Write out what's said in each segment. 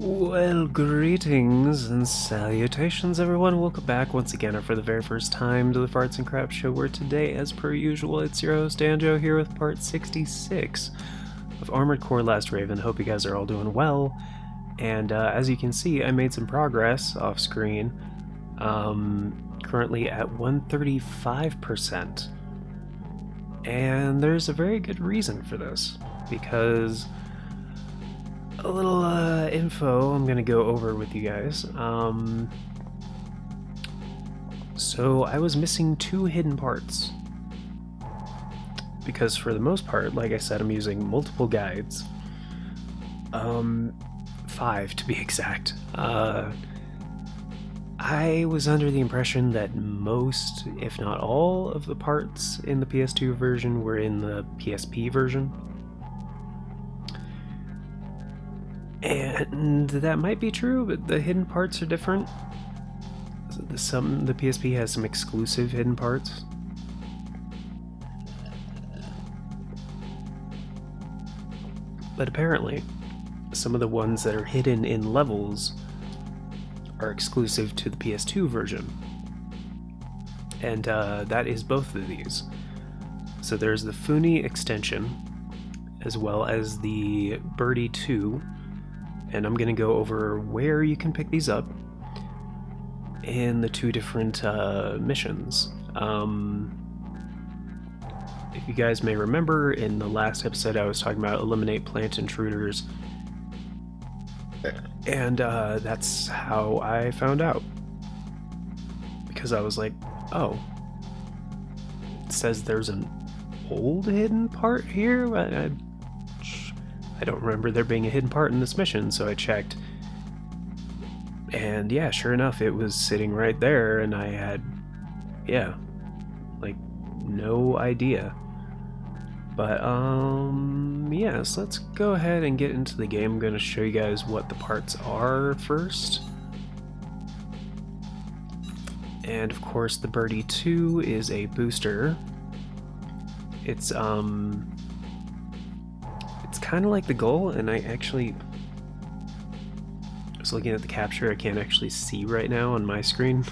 Well, greetings and salutations, everyone. Welcome back once again, or for the very first time, to the Farts and Crap Show, where today, as per usual, it's your host, Anjo, here with part 66 of Armored Core Last Raven. Hope you guys are all doing well. And as you can see, I made some progress off screen. Currently at 135%. And there's a very good reason for this, because a little info I'm gonna go over with you guys. So I was missing 2 hidden parts, because for the most part, like I said, I'm using multiple guides. 5 to be exact. I was under the impression that most, if not all, of the parts in the PS2 version were in the PSP version. And that might be true, but the hidden parts are different. The PSP has some exclusive hidden parts. But apparently, some of the ones that are hidden in levels are exclusive to the PS2 version. And that is both of these. So there's the Funi extension, as well as the Birdie 2. And I'm going to go over where you can pick these up in the 2 different missions. If you guys may remember, in the last episode I was talking about eliminate plant intruders, and that's how I found out. Because I was like, oh, it says there's an old hidden part here? I don't remember there being a hidden part in this mission, so I checked. And yeah, sure enough, it was sitting right there, and I had, no idea. But, yeah, so let's go ahead and get into the game. I'm going to show you guys what the parts are first. And, of course, the Birdie 2 is a booster. It's kind of like the goal, and I was looking at the capture. I can't actually see right now on my screen.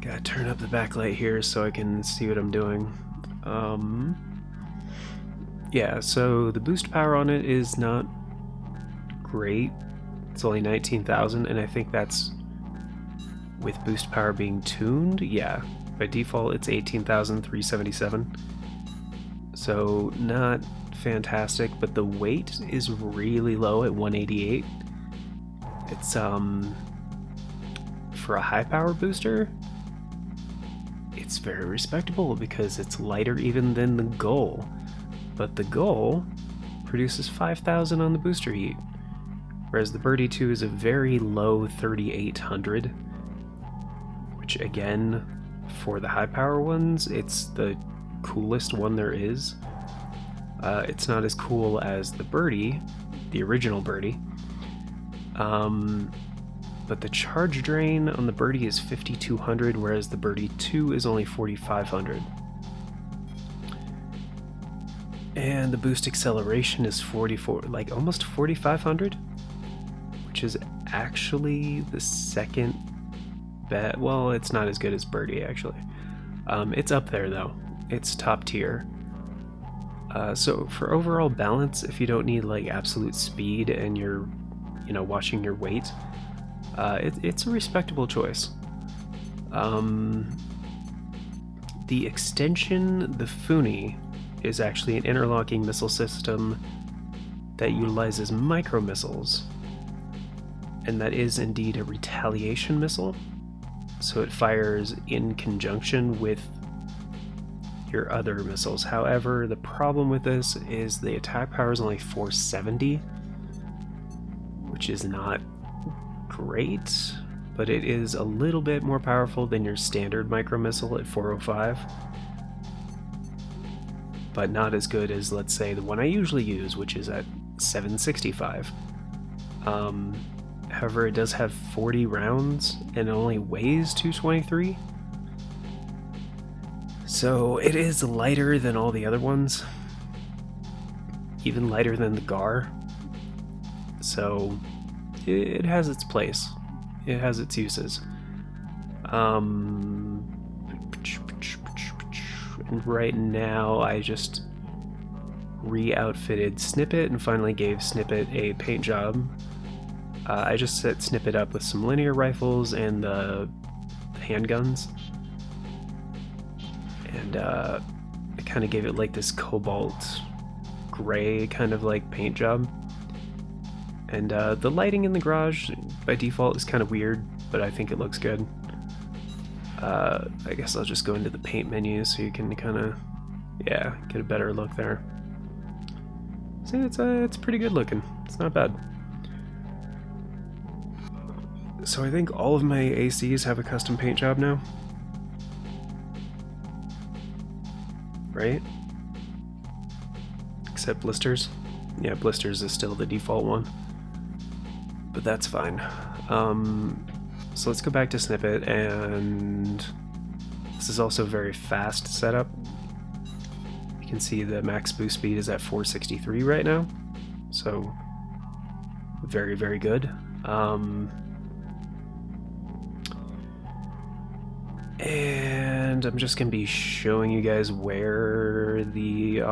Gotta turn up the backlight here so I can see what I'm doing. Yeah, so the boost power on it is not great. It's only 19,000, and I think that's with boost power being tuned. Yeah, by default it's 18,377. So not fantastic, but the weight is really low at 188. It's for a high power booster, it's very respectable because it's lighter even than the goal. But the goal produces 5,000 on the booster heat, whereas the Birdie 2 is a very low 3,800, which again, for the high power ones, it's the coolest one there is. It's not as cool as the Birdie, the original Birdie. But the charge drain on the Birdie is 5,200, whereas the Birdie 2 is only 4,500. And the boost acceleration is almost 4,500, which is actually the second best. Well, it's not as good as Birdie, actually. It's up there, though. It's top tier. So for overall balance, if you don't need absolute speed and you're, watching your weight, it's a respectable choice. The extension, the Funi, is actually an interlocking missile system that utilizes micro missiles, and that is indeed a retaliation missile. So it fires in conjunction with your other missiles. However, the problem with this is the attack power is only 470, which is not great, but it is a little bit more powerful than your standard micro missile at 405, but not as good as, let's say, the one I usually use, which is at 765. However, it does have 40 rounds and it only weighs 223. So it is lighter than all the other ones, even lighter than the GAR. so it has its place. It has its uses. And right now I just re-outfitted Snippet and finally gave Snippet a paint job. I just set Snippet up with some linear rifles and the handguns. And I kind of gave it like this cobalt gray kind of like paint job. And the lighting in the garage by default is kind of weird, but I think it looks good. I guess I'll just go into the paint menu so you can kind of, yeah, get a better look there. See, it's pretty good looking. It's not bad. So I think all of my ACs have a custom paint job now. Right? Except Blisters. Yeah, Blisters is still the default one. But that's fine. So let's go back to Snippet, and this is also very fast setup. You can see the max boost speed is at 463 right now, so very, very good. And I'm just going to be showing you guys where the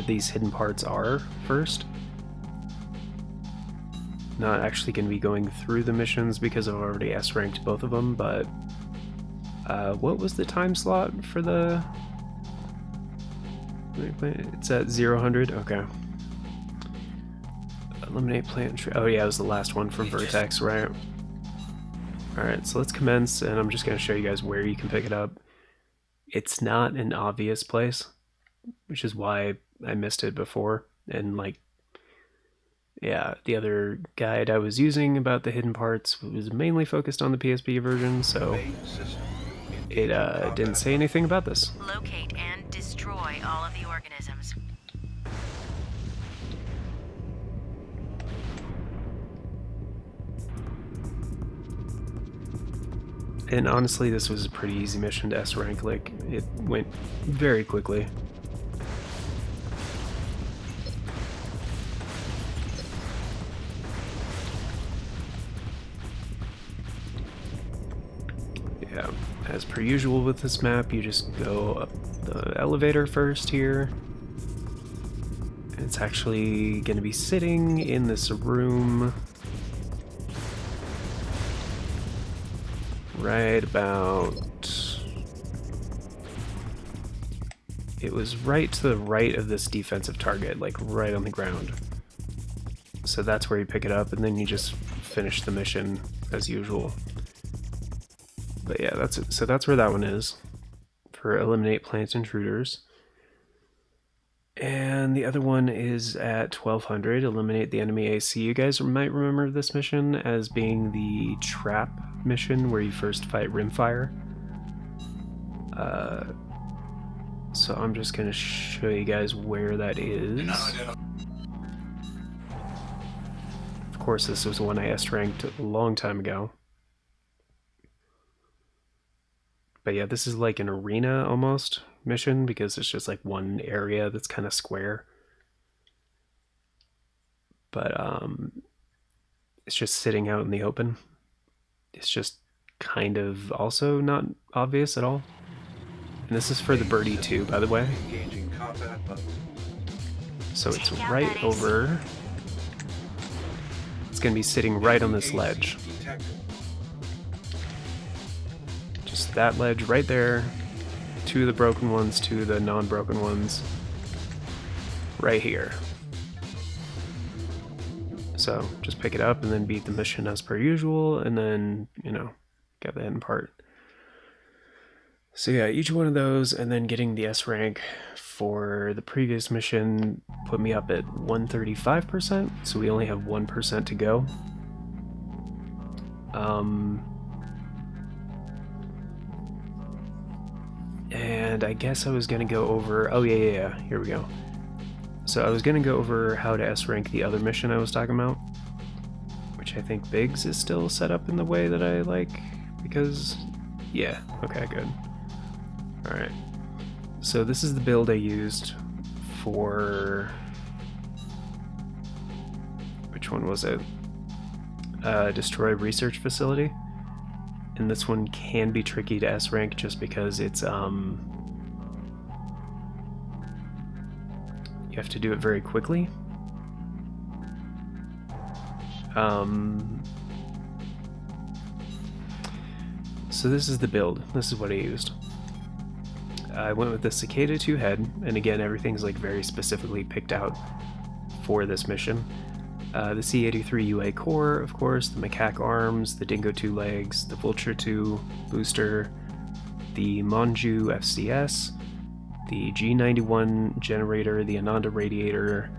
these hidden parts are first. Not actually going to be going through the missions because I've already S-ranked both of them, but what was the time slot for the... It's at 0-100? Okay. Eliminate plant tree. Oh yeah, it was the last one from Vertex, right? Alright, so let's commence, and I'm just going to show you guys where you can pick it up. It's not an obvious place, which is why I missed it before, and like, yeah, the other guide I was using about the hidden parts was mainly focused on the PSP version, so it didn't say anything about this. Locate and destroy all of the organisms. And honestly, this was a pretty easy mission to S-rank, like, it went very quickly. Yeah, as per usual with this map, you just go up the elevator first here. And it's actually going to be sitting in this room right about... It was right to the right of this defensive target, like right on the ground. So that's where you pick it up, and then you just finish the mission as usual. But yeah, that's it. So that's where that one is, for eliminate plant intruders. And the other one is at 1200, eliminate the enemy AC. You guys might remember this mission as being the trap mission where you first fight Rimfire. So I'm just going to show you guys where that is. Of course, this was one I S-ranked a long time ago. But yeah, this is like an arena almost mission because it's just like one area that's kind of square. But it's just sitting out in the open. It's just kind of also not obvious at all. And this is for the birdie too, by the way. So it's right over. It's going to be sitting right on this ledge. Just that ledge right there. Two of the broken ones, two of the non-broken ones. Right here. So just pick it up and then beat the mission as per usual, and then, you know, get the hidden part. So yeah, each one of those, and then getting the S rank for the previous mission put me up at 135%, so we only have 1% to go. And I guess I was going to go over... Oh, yeah, here we go. So I was going to go over how to S-rank the other mission I was talking about, which I think Biggs is still set up in the way that I like, because... Yeah, okay, good. Alright. So this is the build I used for... Which which one was it? Destroy research facility. And this one can be tricky to S rank just because it's you have to do it very quickly. So this is the build. This is what I used. I went with the Cicada 2 head, and again everything's like very specifically picked out for this mission. The C-83 UA core, of course, the Macaque arms, the Dingo 2 legs, the Vulture 2 booster, the Monju FCS, the G91 generator, the Ananda radiator,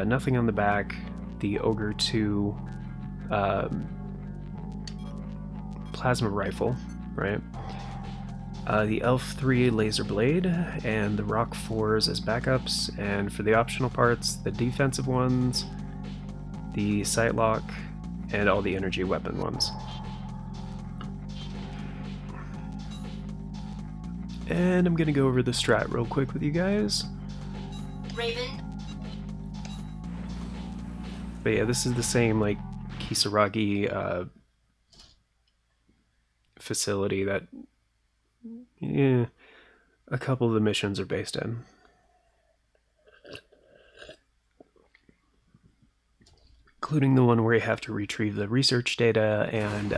nothing on the back, the Ogre 2 plasma rifle, right? The Elf 3 laser blade, and the Rock 4s as backups, and for the optional parts, the defensive ones, the sight lock, and all the energy weapon ones. And I'm gonna go over the strat real quick with you guys. Raven. But yeah, this is the same like Kisaragi facility that a couple of the missions are based in. Including the one where you have to retrieve the research data and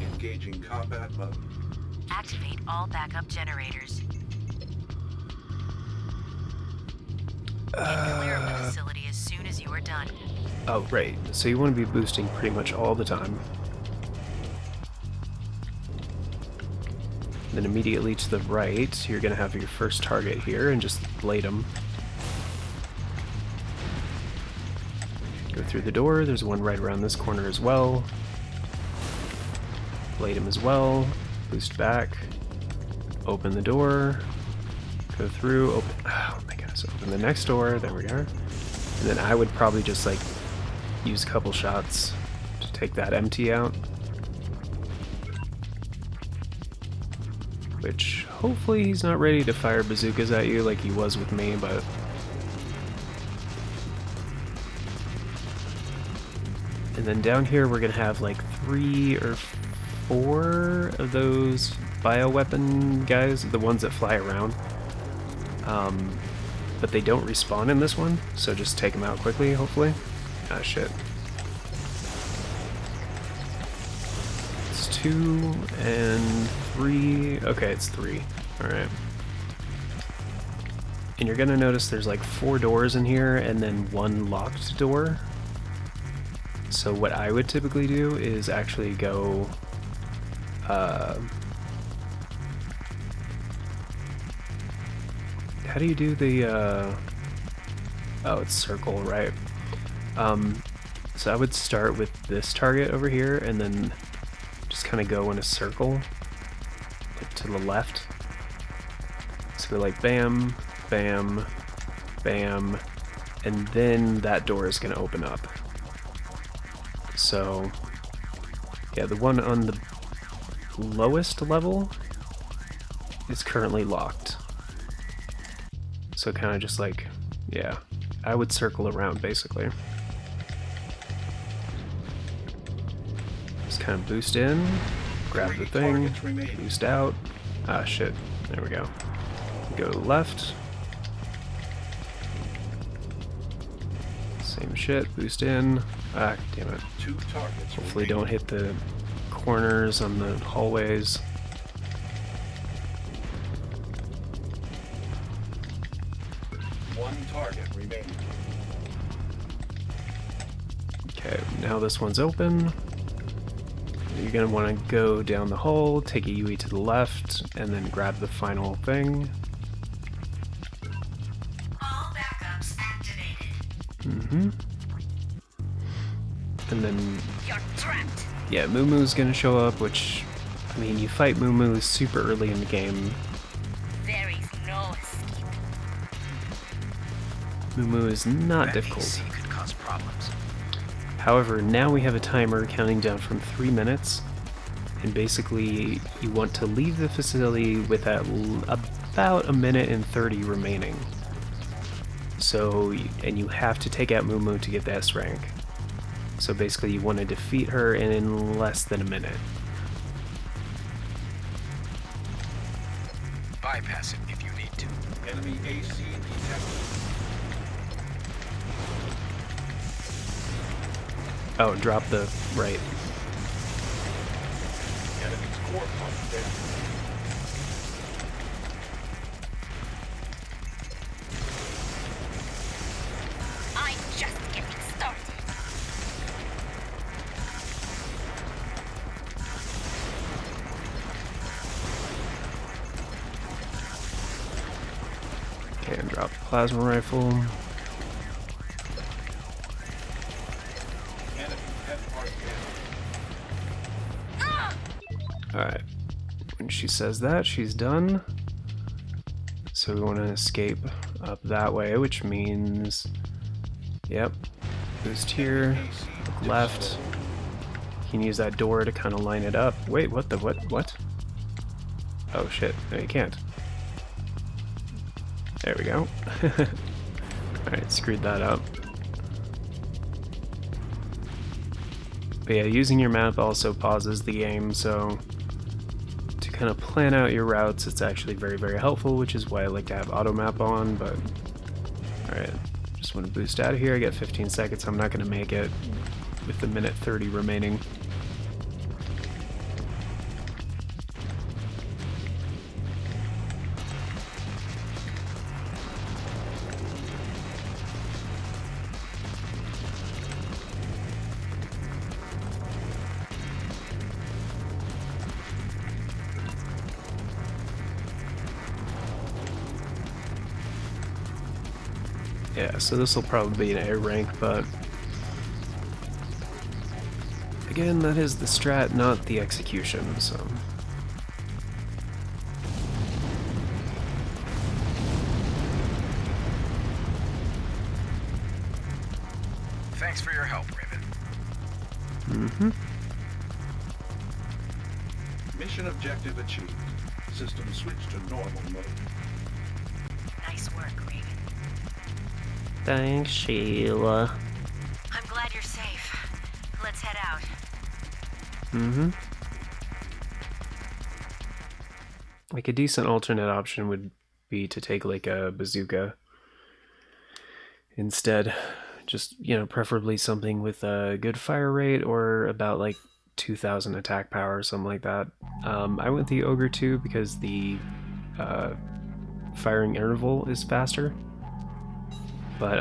engaging combat mode. Activate all backup generators. And clear the facility as soon as you are done. Oh, right. So you want to be boosting pretty much all the time. Then immediately to the right, you're going to have your first target here and just blade them. Go through the door. There's one right around this corner as well. Blade him as well. Boost back. Open the door. Go through. Open. Oh my goodness. Open the next door. There we are. And then I would probably just like use a couple shots to take that empty out. Which hopefully he's not ready to fire bazookas at you like he was with me, but and then down here we're gonna have like 3 or 4 of those bioweapon guys, the ones that fly around. But they don't respawn in this one, so just take them out quickly, hopefully. Ah, shit. It's 2 and 3. Okay, it's 3. Alright. And you're gonna notice there's like 4 doors in here and then 1 locked door. So what I would typically do is actually go how do you do the oh, it's circle, right? So I would start with this target over here and then just kind of go in a circle like to the left. So like bam, bam, bam, and then that door is going to open up. So yeah, the one on the lowest level is currently locked. So kind of just like, yeah, I would circle around basically. Just kind of boost in, grab the thing, boost out. Ah, shit. There we go. Go left. Same shit, boost in. Ah, damn it. Hopefully don't hit the corners on the hallways. One target remaining. Okay, now this one's open. You're going to want to go down the hall, take a UE to the left, and then grab the final thing. All backups activated. Mm-hmm. And then, You're trapped. yeah, Moo Moo's going to show up, which, I mean, you fight Moo Moo super early in the game. There is no escape. Moo Moo is not difficult. PC could cause problems. However, now we have a timer counting down from 3 minutes, and basically you want to leave the facility with about 1 minute and 30 remaining. So, and you have to take out Moo to get the S rank. So basically you want to defeat her in less than a minute. Bypass it if you need to. Enemy AC detected. Oh, and drop the right. Enemy's core pump down. I'm just getting started. Okay, and drop the plasma rifle. Enemy head part down. Alright. When she says that, she's done. So we want to escape up that way, which means... Yep. Boost here. AC Look left. You can use that door to kind of line it up. Wait, what the... What? Oh shit. No, you can't. There we go. Alright, screwed that up. But yeah, using your map also pauses the game, so to kind of plan out your routes, it's actually very, very helpful, which is why I like to have auto map on, but alright, just want to boost out of here. I get 15 seconds. I'm not going to make it with the minute 30 remaining. Yeah, so this will probably be an A rank, but again, that is the strat, not the execution, so... Thanks for your help, Raven. Mm-hmm. Mission objective achieved. System switched to normal mode. Nice work, Regan. Thanks, Sheila. I'm glad you're safe. Let's head out. Mm-hmm. Like a decent alternate option would be to take like a bazooka instead. Just, you know, preferably something with a good fire rate or about like 2,000 attack power or something like that. I went the Ogre 2 because the firing interval is faster. But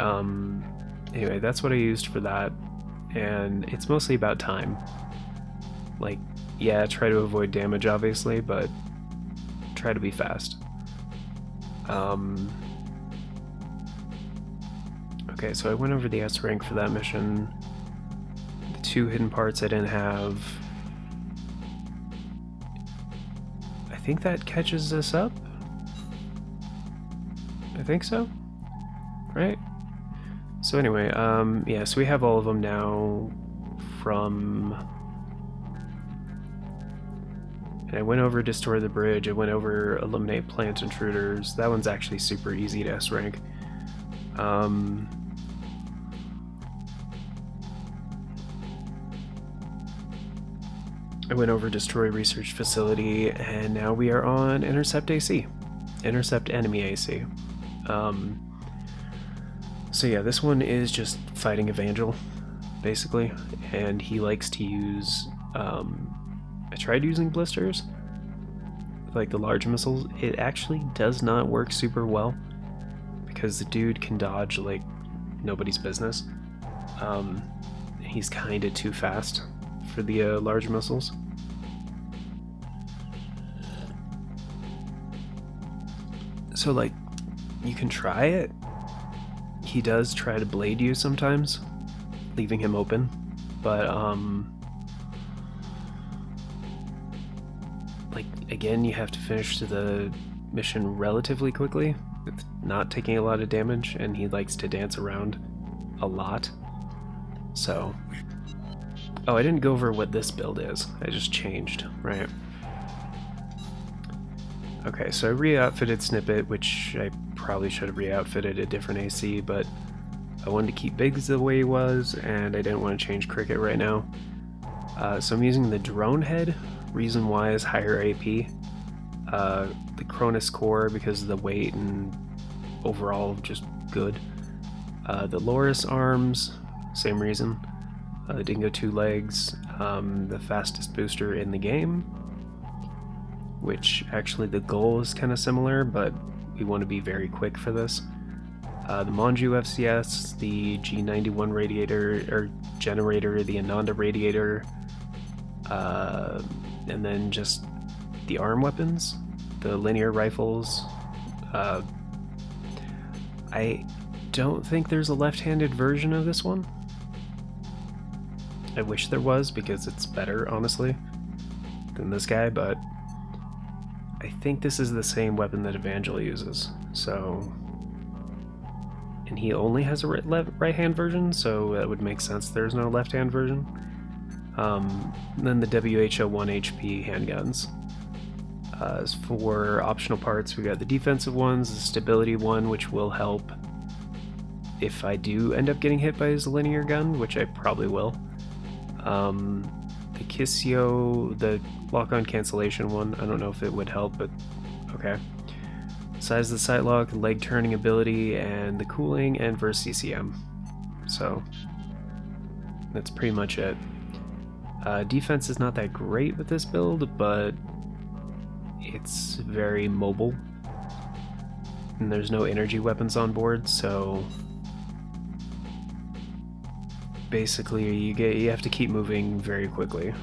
anyway, that's what I used for that, and it's mostly about time. Like, yeah, try to avoid damage obviously, but try to be fast. Okay, so I went over the S rank for that mission. The 2 hidden parts I didn't have. I think that catches us up? I think so? Right? So anyway, yeah, so we have all of them now from... And I went over Destroy the Bridge, I went over Eliminate Plant Intruders. That one's actually super easy to S rank. I went over Destroy Research Facility, and now we are on Intercept AC. Intercept Enemy AC. So yeah, this one is just fighting Evangel, basically, and he likes to use, I tried using blisters, like the large missiles. It actually does not work super well, because the dude can dodge like nobody's business. He's kinda too fast for the large missiles. So like, you can try it. He does try to blade you sometimes, leaving him open, but like again, you have to finish the mission relatively quickly with not taking a lot of damage, and he likes to dance around a lot. So, oh, I didn't go over what this build is. I just changed, right? Okay, so I re-outfitted Snippet, which I probably should have re-outfitted a different AC, but I wanted to keep Biggs the way he was, and I didn't want to change Cricket right now. So I'm using the drone head. Reason why is higher AP. The Cronus core because of the weight and overall just good. The Loris arms, same reason. The Dingo 2 legs, the fastest booster in the game, which actually the goal is kind of similar, but we want to be very quick for this. The Monju FCS, the G91 radiator or generator, the Ananda radiator, and then just the arm weapons, the linear rifles. I don't think there's a left-handed version of this one. I wish there was because it's better, honestly, than this guy, but I think this is the same weapon that Evangel uses, so... And he only has a right-hand version, so that would make sense there's no left-hand version. Then the WHO 1 HP handguns. As for optional parts, we got the defensive ones, the stability one, which will help if I do end up getting hit by his linear gun, which I probably will. The Kissio, the lock-on cancellation one, I don't know if it would help, but okay. Size of the sight lock, leg turning ability, and the cooling, and verse CCM. So, that's pretty much it. Defense is not that great with this build, but it's very mobile. And there's no energy weapons on board, so basically you have to keep moving very quickly.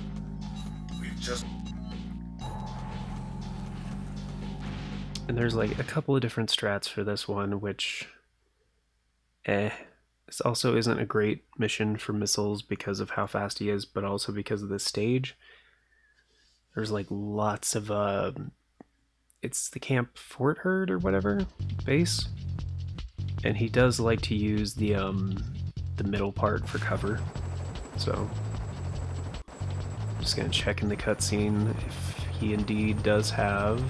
And there's like a couple of different strats for this one, which this also isn't a great mission for missiles because of how fast he is, but also because of the stage. There's like lots of it's the Camp Fort Herd or whatever base, and he does like to use the middle part for cover. So I'm just gonna check in the cutscene if he indeed does have.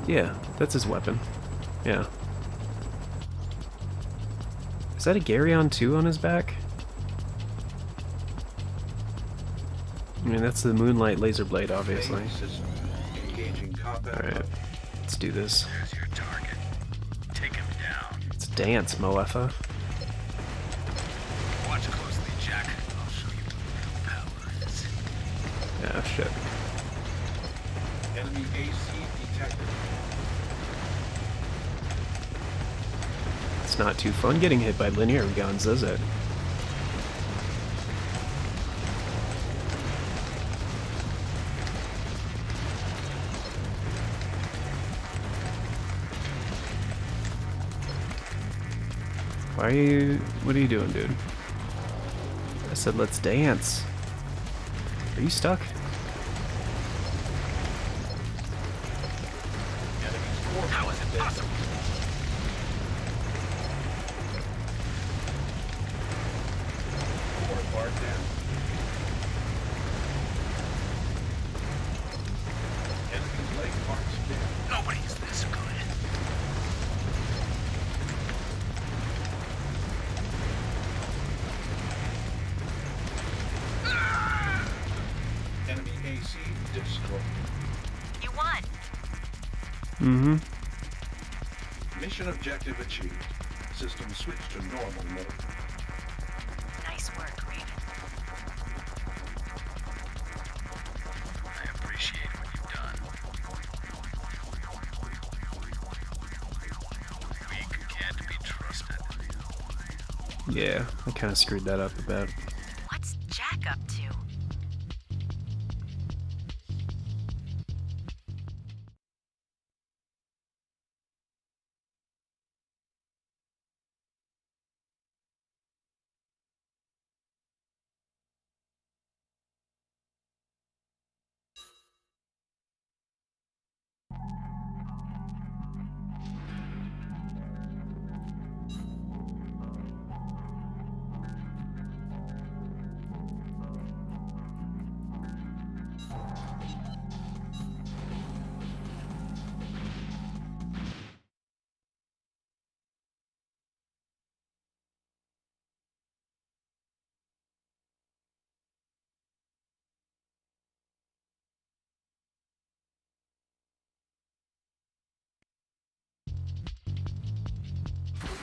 Yeah, that's his weapon. Yeah. Is that a Garyon 2 on his back? I mean, that's the Moonlight laser blade, obviously. Alright, let's do this. There's your target. Take him down. Let's dance, Moefa. Watch closely, Jack. I'll show you what real power is. Yeah, shit. Enemy AC detected. It's not too fun getting hit by linear guns, is it? What are you doing, dude? I said let's dance. Are you stuck? How is it possible? Nobody's this good. Enemy AC destroyed. You won. Mm-hmm. Mission objective achieved. System switched to normal mode. Nice work, Raven. I appreciate what you've done. Weak can't be trusted. Yeah, I kind of screwed that up a bit. What's Jack up to?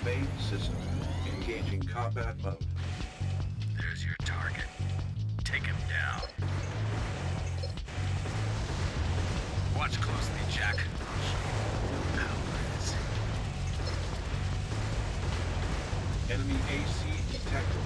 Main system engaging combat mode. There's your target. Take him down. Watch closely, Jack. I'll show you what power is. Enemy AC detected.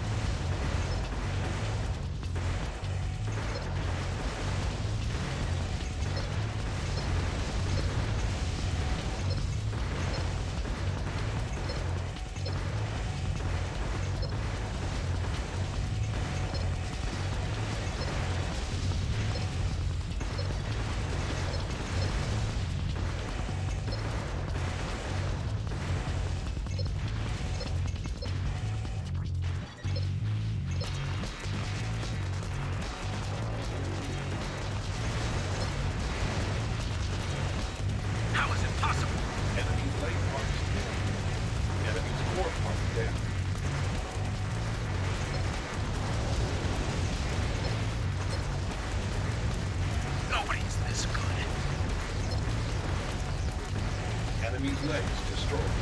How is it possible? Enemy's leg parts down. Enemy's core part down. Nobody's this good. Enemy's legs destroyed.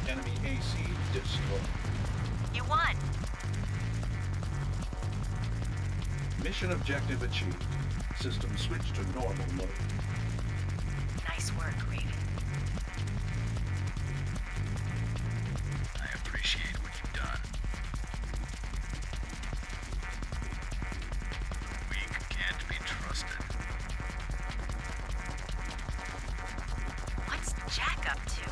Enemy AC destroyed. You won. Mission objective achieved. System switched to normal mode. Nice work, Raven. I appreciate what you've done. The weak can't be trusted. What's Jack up to?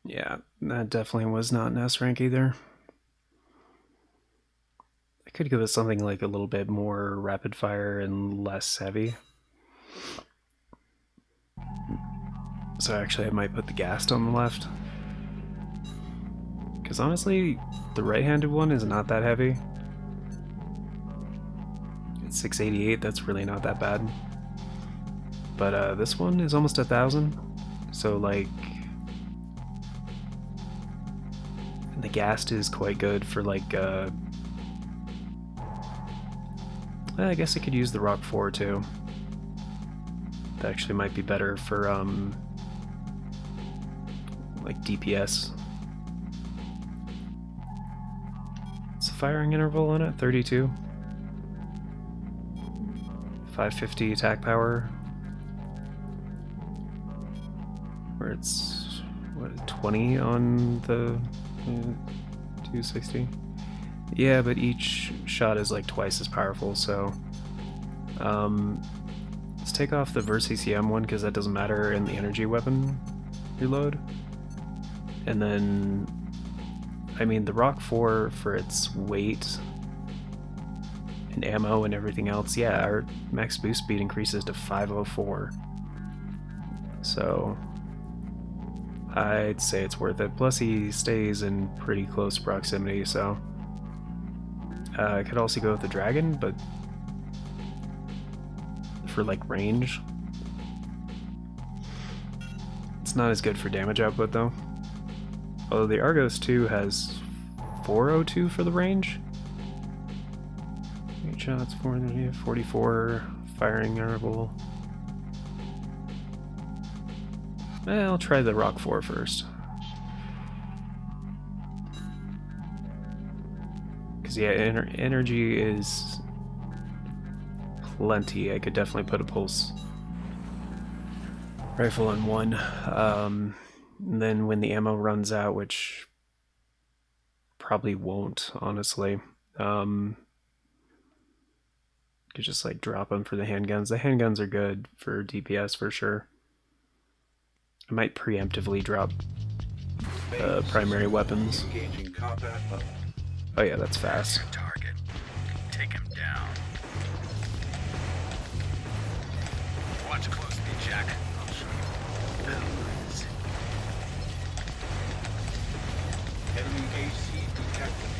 Yeah, that definitely was not an S rank either. I could give it something like a little bit more rapid fire and less heavy. So actually I might put the Gast on the left. Because honestly, the right-handed one is not that heavy. It's 688, that's really not that bad. But this one is almost 1,000. So like... the Gast is quite good for like, I guess I could use the Rock 4 too. That actually might be better for, like DPS. What's the firing interval on it? 32? 550 attack power. Where it's, what, 20 on the 260? Yeah, but each shot is like twice as powerful, so let's take off the VerCCM one because that doesn't matter in the energy weapon reload. And then, I mean, the Rock 4 for its weight and ammo and everything else, yeah, our max boost speed increases to 504. So I'd say it's worth it. Plus he stays in pretty close proximity, so I could also go with the Dragon, but for like range, it's not as good for damage output though. Although the Argos 2 has 402 for the range. 8 shots, 44 firing interval. I'll try the Rock 4 first. Because yeah, energy is plenty. I could definitely put a pulse rifle on one. And then when the ammo runs out, which probably won't, honestly, could just like drop them for the handguns. The handguns are good for DPS for sure. I might preemptively drop primary weapons. Engaging combat mode. Oh yeah, that's fast. Your target. Take him down. Watch closely, Jack. I'll show you what power is. Enemy AC detected.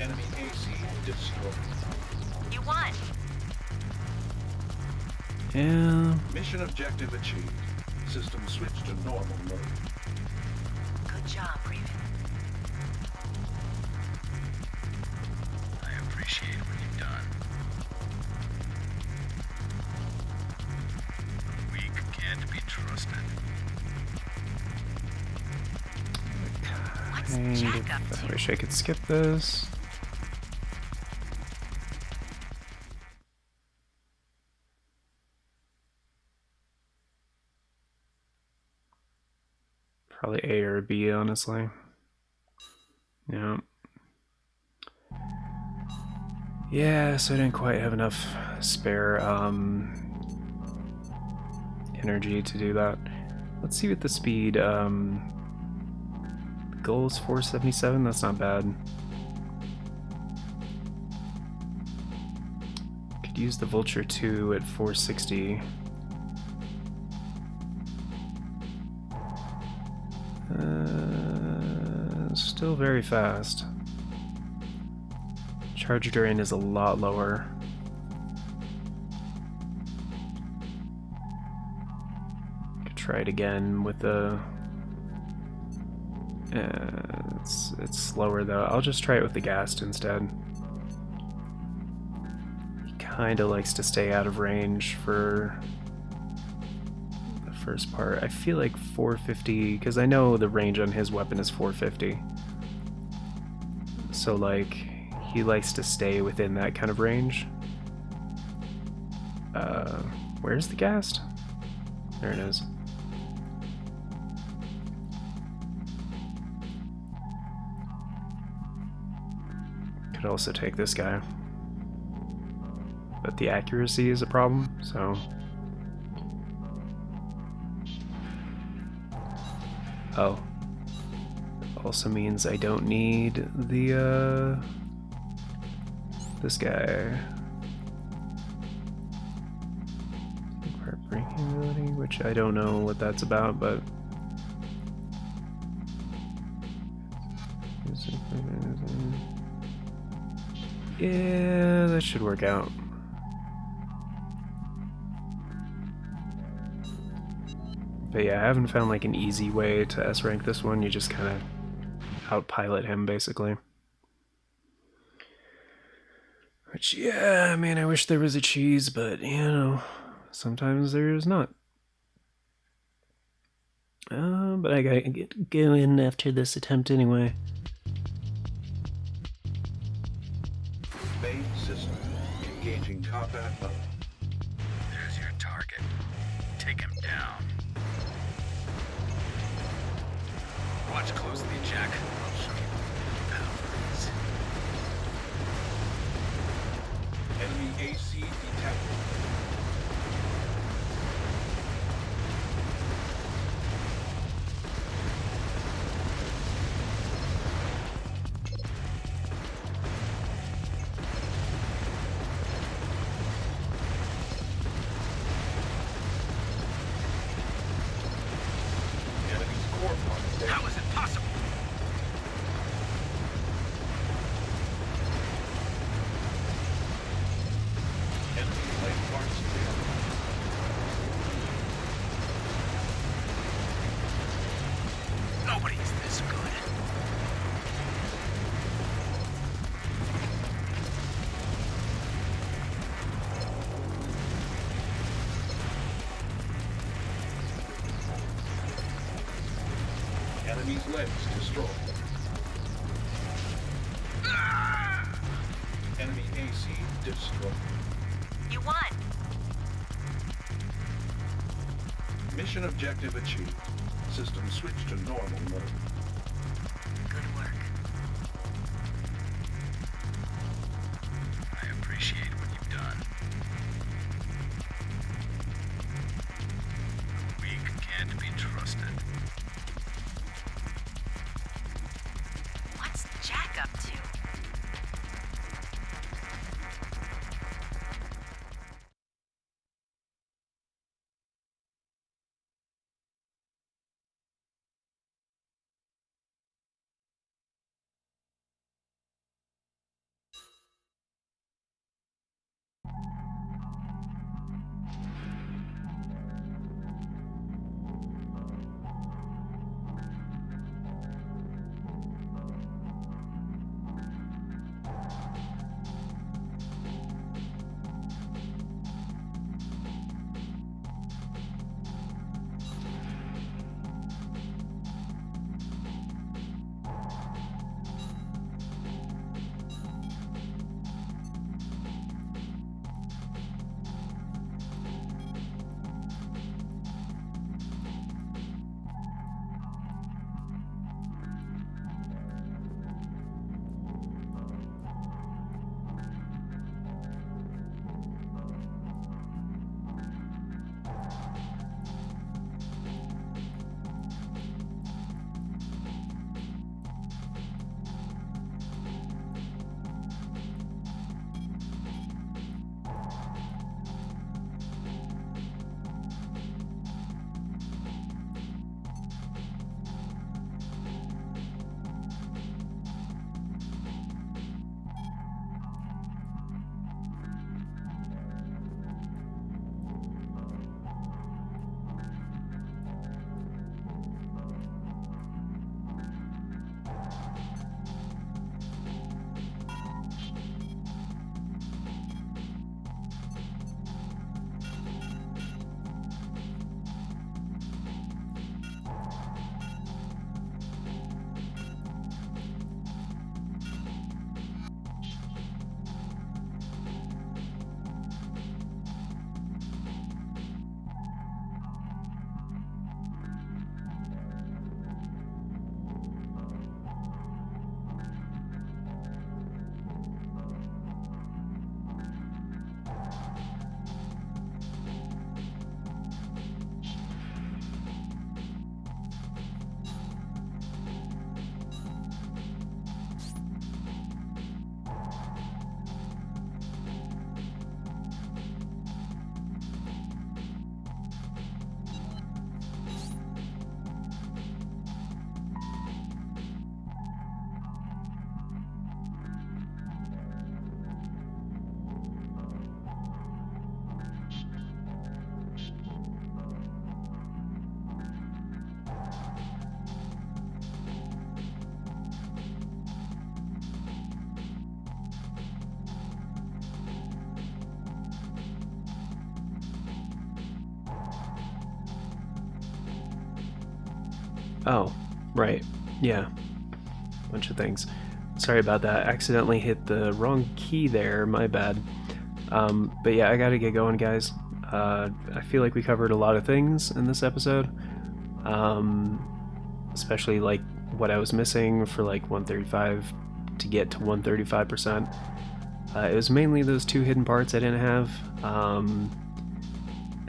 Enemy AC destroyed. You won. Yeah. Mission objective achieved. System switched to normal mode. Good job, Raven. I appreciate what you've done. The weak can't be trusted. What's Kind Jack up of, I to? wish I could skip this. Probably A or B, honestly. Yeah. Yeah, so I didn't quite have enough spare energy to do that. Let's see what the speed. The goal is 477. That's not bad. Could use the Vulture 2 at 460. Still very fast. Charge duration is a lot lower. Could try it again with the. It's slower though. I'll just try it with the gassed instead. He kind of likes to stay out of range for the first part. I feel like 450, because I know the range on his weapon is 450. So like, he likes to stay within that kind of range. Where's the gassed? There it is. Could also take this guy. But the accuracy is a problem, so. Oh. Also means I don't need the, this guy. Breaking ability, which I don't know what that's about, but. Yeah, that should work out. But yeah, I haven't found like an easy way to S rank this one. You just kind of outpilot him, basically. Which, yeah, I mean, I wish there was a cheese, but, you know, sometimes there is not. But I gotta go in after this attempt anyway. Main system engaging combat mode. There's your target. Take him down. Watch closely, Jack. I'll show you what power is. Enemy AC detected. Enemy's core part down. How is it possible? Enemy light parts down. Nobody's this good. Enemy's legs destroyed. Enemy AC destroyed. You won. Mission objective achieved. System switched to normal mode. Good work. I appreciate what you've done. The weak can't be trusted. What's Jack up to? Oh, right. Yeah. Bunch of things. Sorry about that. Accidentally hit the wrong key there. My bad. But yeah, I gotta get going, guys. I feel like we covered a lot of things in this episode. Especially like what I was missing for like 135 to get to 135%. It was mainly those 2 hidden parts I didn't have. And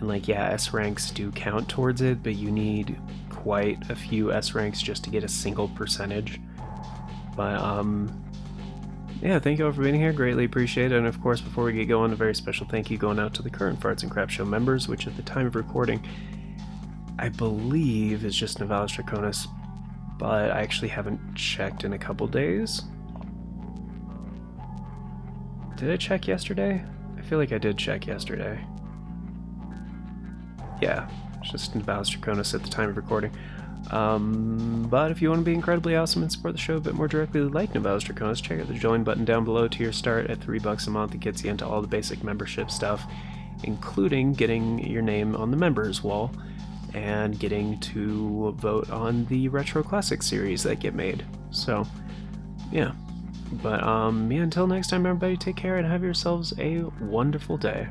like, yeah, S ranks do count towards it, but you need quite a few S ranks just to get a single percentage. But yeah, thank you all for being here, greatly appreciate it. And of course, before we get going, a very special thank you going out to the current Farts and Crap Show members, which at the time of recording, I believe is just Novalis Draconis, but I actually haven't checked in a couple days. Did I check yesterday? I feel like I did check yesterday. Yeah, it's just Novalis Draconis at the time of recording. But if you want to be incredibly awesome and support the show a bit more directly like Novalis Draconis, check out the join button down below. To your start at $3 a month. It gets you into all the basic membership stuff, including getting your name on the members wall and getting to vote on the Retro Classic series that get made. So, yeah. But, yeah, until next time, everybody, take care and have yourselves a wonderful day.